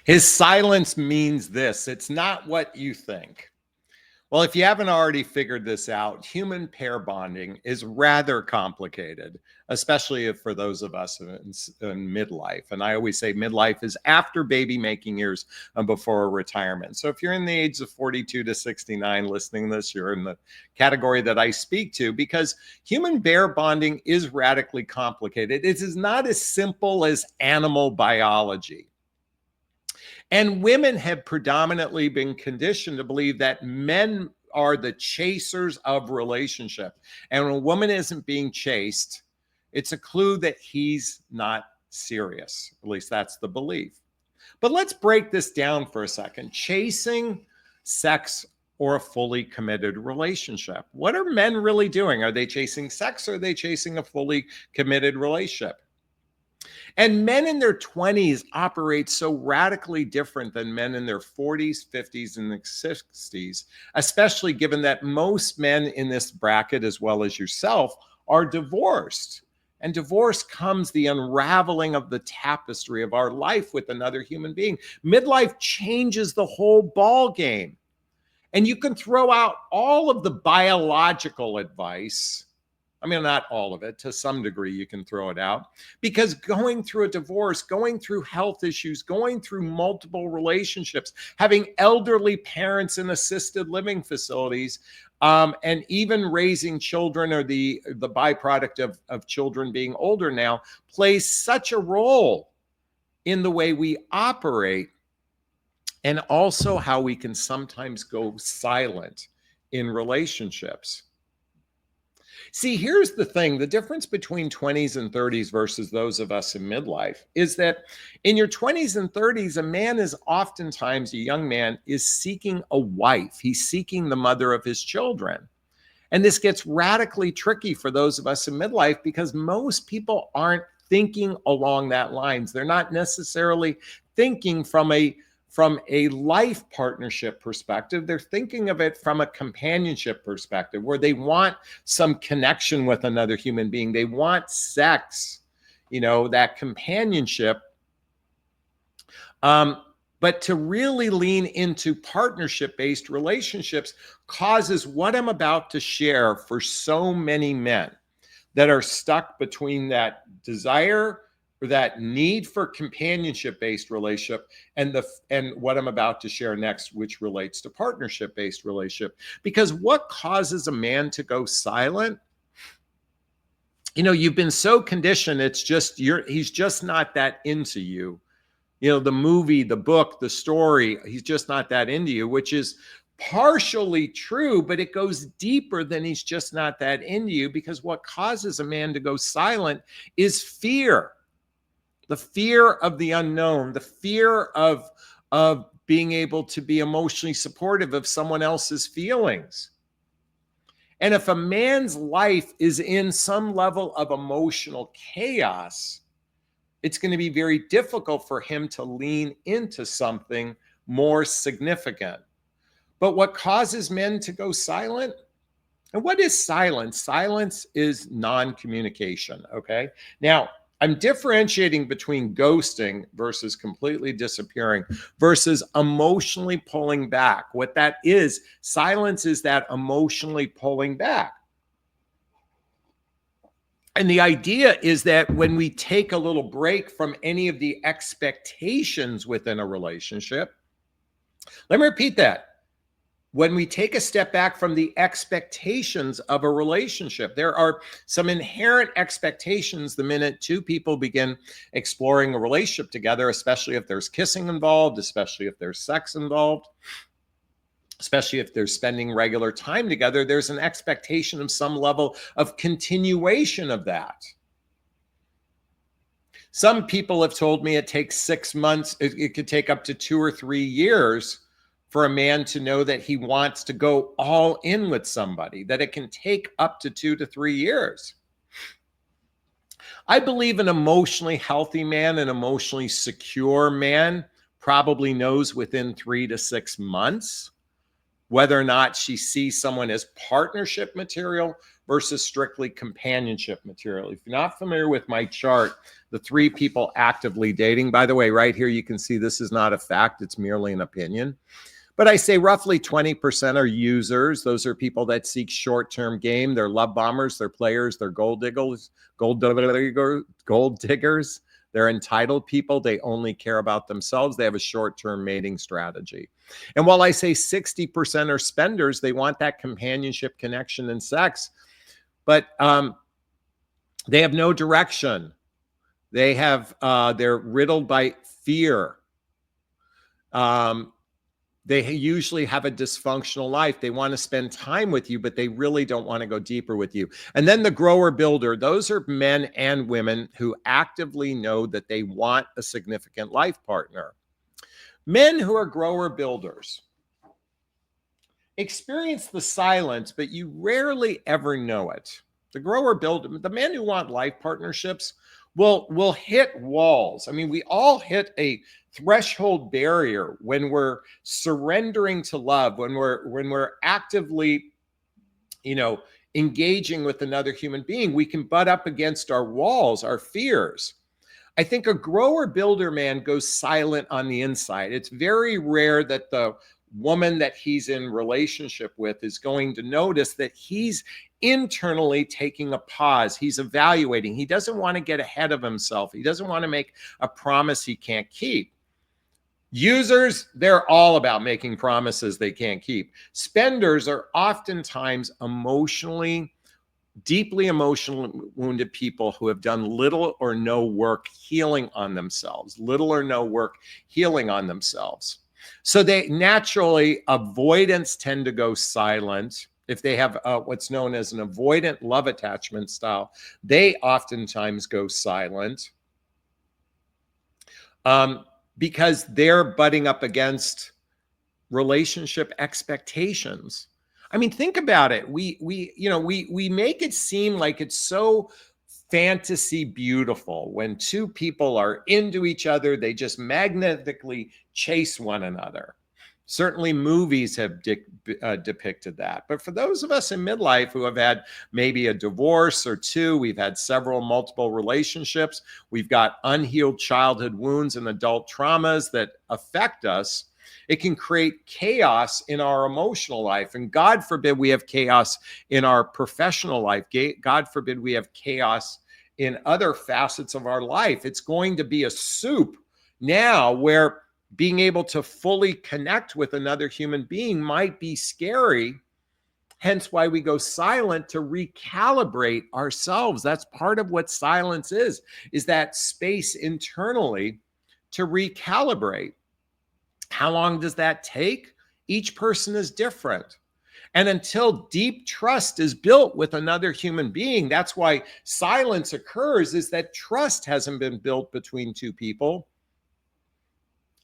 His silence means this: it's not what you think. Well, if you haven't already figured this out, human pair bonding is rather complicated, especially for those of us in midlife. And I always say midlife is after baby making years and before retirement. So if you're in the age of 42 to 69 listening to this, you're in the category that I speak to, because human pair bonding is radically complicated. It is not as simple as animal biology. And women have predominantly been conditioned to believe that men are the chasers of relationship. And when a woman isn't being chased, it's a clue that he's not serious. At least that's the belief. But let's break this down for a second. Chasing sex or a fully committed relationship. What are men really doing? Are they chasing sex, or are they chasing a fully committed relationship? And men in their 20s operate so radically different than men in their 40s, 50s, and 60s, especially given that most men in this bracket, as well as yourself, are divorced. And divorce comes the unraveling of the tapestry of our life with another human being. Midlife changes the whole ball game. And you can throw out all of the biological advice. I mean, not all of it. To some degree, you can throw it out, because going through a divorce, going through health issues, going through multiple relationships, having elderly parents in assisted living facilities, and even raising children, or the byproduct of children being older now, plays such a role in the way we operate, and also how we can sometimes go silent in relationships. See, here's the thing. The difference between 20s and 30s versus those of us in midlife is that in your 20s and 30s, a man is oftentimes, a young man is seeking a wife. He's seeking the mother of his children. And this gets radically tricky for those of us in midlife, because most people aren't thinking along that lines. They're not necessarily thinking from a life partnership perspective. They're thinking of it from a companionship perspective, where they want some connection with another human being. They want sex, that companionship. But to really lean into partnership-based relationships causes what I'm about to share for so many men that are stuck between that desire, or that need for companionship-based relationship, and what I'm about to share next, which relates to partnership-based relationship. Because what causes a man to go silent? You've been so conditioned, he's just not that into you. The movie, the book, the story, he's just not that into you, which is partially true, but it goes deeper than he's just not that into you, because what causes a man to go silent is fear. The fear of the unknown, the fear of being able to be emotionally supportive of someone else's feelings. And if a man's life is in some level of emotional chaos, it's going to be very difficult for him to lean into something more significant. But what causes men to go silent? And what is silence? Silence is non-communication, okay? Now, I'm differentiating between ghosting versus completely disappearing versus emotionally pulling back. What that is, silence is that emotionally pulling back. And the idea is that when we take a little break from any of the expectations within a relationship, let me repeat that. When we take a step back from the expectations of a relationship, there are some inherent expectations the minute two people begin exploring a relationship together, especially if there's kissing involved, especially if there's sex involved, especially if they're spending regular time together. There's an expectation of some level of continuation of that. Some people have told me it takes 6 months. It could take up to 2 or 3 years for a man to know that he wants to go all in with somebody, that it can take up to 2 to 3 years. I believe an emotionally healthy man, an emotionally secure man, probably knows within 3 to 6 months. whether or not she sees someone as partnership material versus strictly companionship material. If you're not familiar with my chart, the 3 people actively dating, by the way, right here, you can see this is not a fact, it's merely an opinion. But I say roughly 20% are users. Those are people that seek short-term game. They're love bombers, they're players, they're gold diggers, gold diggers. They're entitled people. They only care about themselves. They have a short-term mating strategy. And while I say 60% are spenders, they want that companionship, connection, and sex, but they have no direction. They're riddled by fear. They usually have a dysfunctional life. They want to spend time with you, but they really don't want to go deeper with you. And then the grower builder, those are men and women who actively know that they want a significant life partner. Men who are grower builders experience the silence, but you rarely ever know it. The grower builder, the men who want life partnerships will hit walls. I mean, we all hit a threshold barrier when we're surrendering to love, when we're actively, engaging with another human being. We can butt up against our walls, our fears. I think a grower builder man goes silent on the inside. It's very rare that the woman that he's in relationship with is going to notice that he's internally taking a pause. He's evaluating. He doesn't want to get ahead of himself. He doesn't want to make a promise he can't keep. Users, they're all about making promises they can't keep. Spenders are oftentimes deeply emotionally wounded people who have done little or no work healing on themselves, So they naturally, avoidance tend to go silent. If they have what's known as an avoidant love attachment style, they oftentimes go silent because they're butting up against relationship expectations. I mean, think about it. We make it seem like it's so fantasy beautiful when 2 people are into each other. They just magnetically chase one another. Certainly movies have depicted that. But for those of us in midlife who have had maybe a divorce or 2, we've had multiple relationships, we've got unhealed childhood wounds and adult traumas that affect us, it can create chaos in our emotional life. And God forbid we have chaos in our professional life. God forbid we have chaos in other facets of our life. It's going to be a soup now where being able to fully connect with another human being might be scary. Hence why we go silent, to recalibrate ourselves. That's part of what silence is that space internally to recalibrate. How long does that take? Each person is different. And until deep trust is built with another human being, that's why silence occurs, is that trust hasn't been built between 2 people.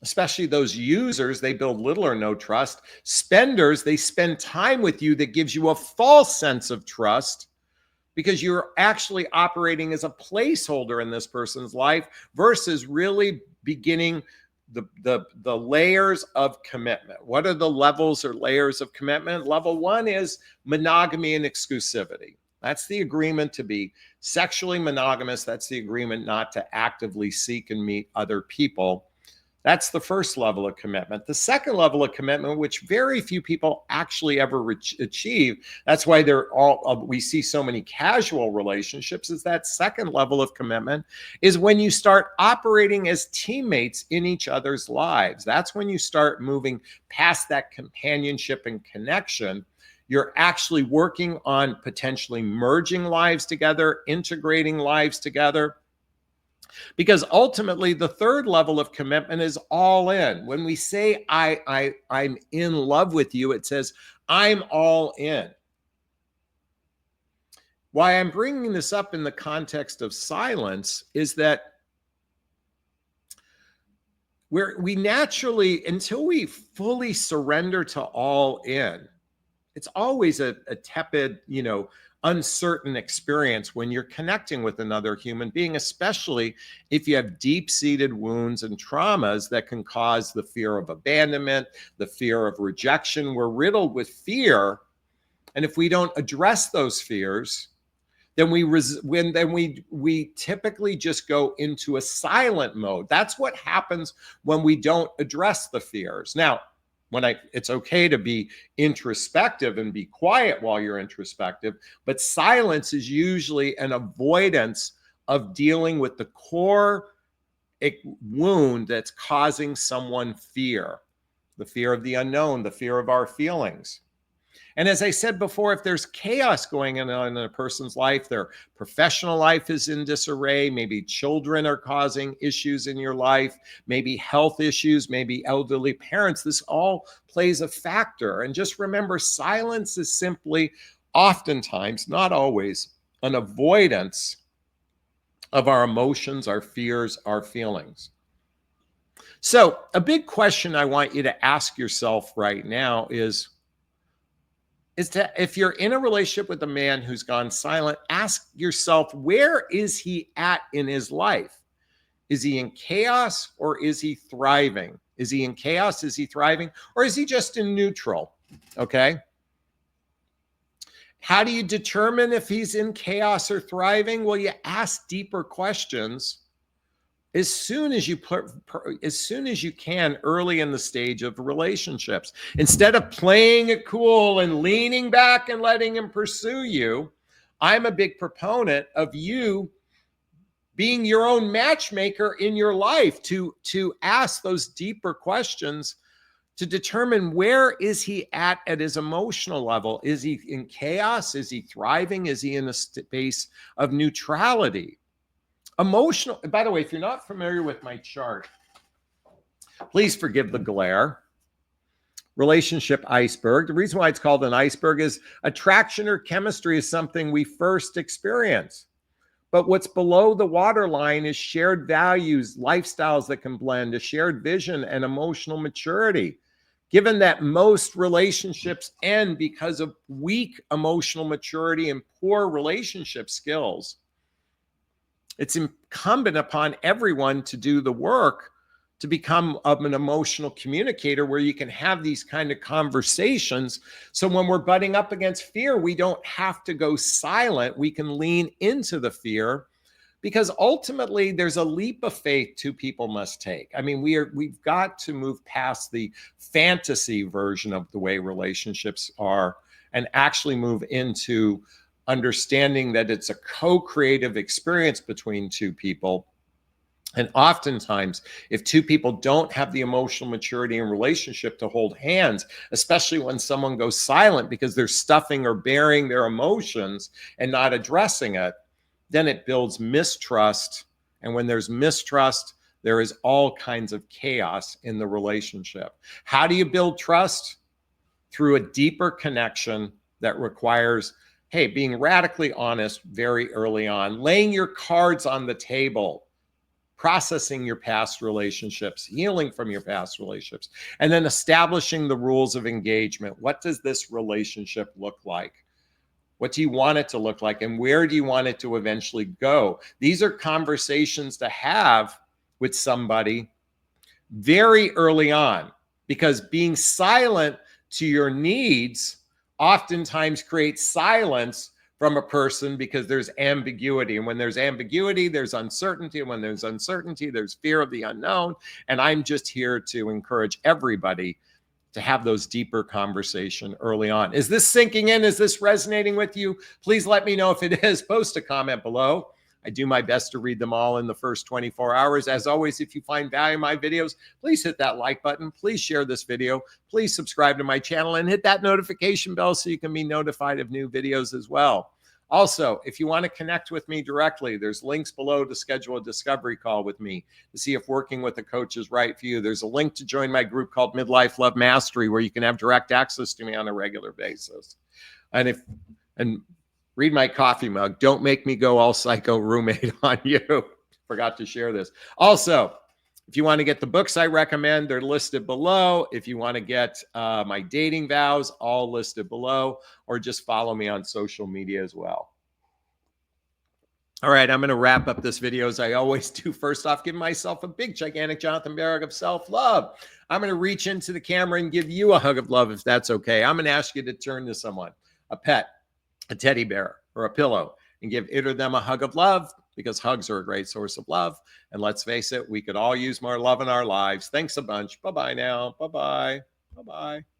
Especially those users, they build little or no trust. Spenders, they spend time with you that gives you a false sense of trust because you're actually operating as a placeholder in this person's life versus really beginning the layers of commitment. What are the levels or layers of commitment? Level 1 is monogamy and exclusivity. That's the agreement to be sexually monogamous. That's the agreement not to actively seek and meet other people. That's the first level of commitment. The second level of commitment, which very few people actually ever achieve, that's why we see so many casual relationships, is that second level of commitment is when you start operating as teammates in each other's lives. That's when you start moving past that companionship and connection. You're actually working on potentially merging lives together, integrating lives together. Because ultimately, the third level of commitment is all in. When we say I'm in love with you, it says I'm all in. Why I'm bringing this up in the context of silence is that we naturally, until we fully surrender to all in, it's always a tepid, uncertain experience when you're connecting with another human being, especially if you have deep-seated wounds and traumas that can cause the fear of abandonment, the fear of rejection. We're riddled with fear, and if we don't address those fears, then we typically just go into a silent mode. That's what happens when we don't address the fears. Now, it's okay to be introspective and be quiet while you're introspective, but silence is usually an avoidance of dealing with the core wound that's causing someone fear, the fear of the unknown, the fear of our feelings. And as I said before, if there's chaos going on in a person's life, their professional life is in disarray, maybe children are causing issues in your life, maybe health issues, maybe elderly parents, this all plays a factor. And just remember, silence is simply, oftentimes, not always, an avoidance of our emotions, our fears, our feelings. So a big question I want you to ask yourself right now is to, if you're in a relationship with a man who's gone silent, ask yourself, where is he at in his life? Is he in chaos or is he thriving? Is he in chaos? Is he thriving? Or is he just in neutral? Okay. How do you determine if he's in chaos or thriving? Well, you ask deeper questions as soon as you can early in the stage of relationships. Instead of playing it cool and leaning back and letting him pursue you, I'm a big proponent of you being your own matchmaker in your life to ask those deeper questions to determine where is he at his emotional level. Is he in chaos? Is he thriving? Is he in a space of neutrality? Emotional, by the way, if you're not familiar with my chart, please forgive the glare. Relationship iceberg. The reason why it's called an iceberg is attraction or chemistry is something we first experience. But what's below the waterline is shared values, lifestyles that can blend, a shared vision, and emotional maturity. Given that most relationships end because of weak emotional maturity and poor relationship skills, it's incumbent upon everyone to do the work to become an emotional communicator where you can have these kind of conversations. So when we're butting up against fear, we don't have to go silent. We can lean into the fear, because ultimately there's a leap of faith two people must take. I mean, we've got to move past the fantasy version of the way relationships are and actually move into understanding that it's a co-creative experience between two people. And oftentimes, if two people don't have the emotional maturity in relationship to hold hands, especially when someone goes silent because they're stuffing or burying their emotions and not addressing it, then it builds mistrust. And when there's mistrust, there is all kinds of chaos in the relationship. How do you build trust? Through a deeper connection that requires, hey, being radically honest very early on, laying your cards on the table, processing your past relationships, healing from your past relationships, and then establishing the rules of engagement. What does this relationship look like? What do you want it to look like? And where do you want it to eventually go? These are conversations to have with somebody very early on, because being silent to your needs oftentimes creates silence from a person because there's ambiguity. And when there's ambiguity, there's uncertainty. And when there's uncertainty, there's fear of the unknown. And I'm just here to encourage everybody to have those deeper conversation early on. Is this sinking in? Is this resonating with you? Please let me know if it is. Post a comment below. I do my best to read them all in the first 24 hours. As always, if you find value in my videos, please hit that like button. Please share this video. Please subscribe to my channel and hit that notification bell so you can be notified of new videos as well. Also, if you want to connect with me directly, there's links below to schedule a discovery call with me to see if working with a coach is right for you. There's a link to join my group called Midlife Love Mastery, where you can have direct access to me on a regular basis. And read my coffee mug. Don't make me go all psycho roommate on you. Forgot to share this. Also, If you want to get the books I recommend, they're listed below. If you want to get my dating vows, all listed below, or just follow me on social media as well. All right, I'm going to wrap up this video as I always do. First off, give myself a big, gigantic Jonathan Barrick of self-love. I'm going to reach into the camera and give you a hug of love if that's okay. I'm going to ask you to turn to someone, a pet, a teddy bear, or a pillow, and give it or them a hug of love, because hugs are a great source of love. And let's face it, we could all use more love in our lives. Thanks a bunch. Bye-bye now. Bye-bye. Bye-bye.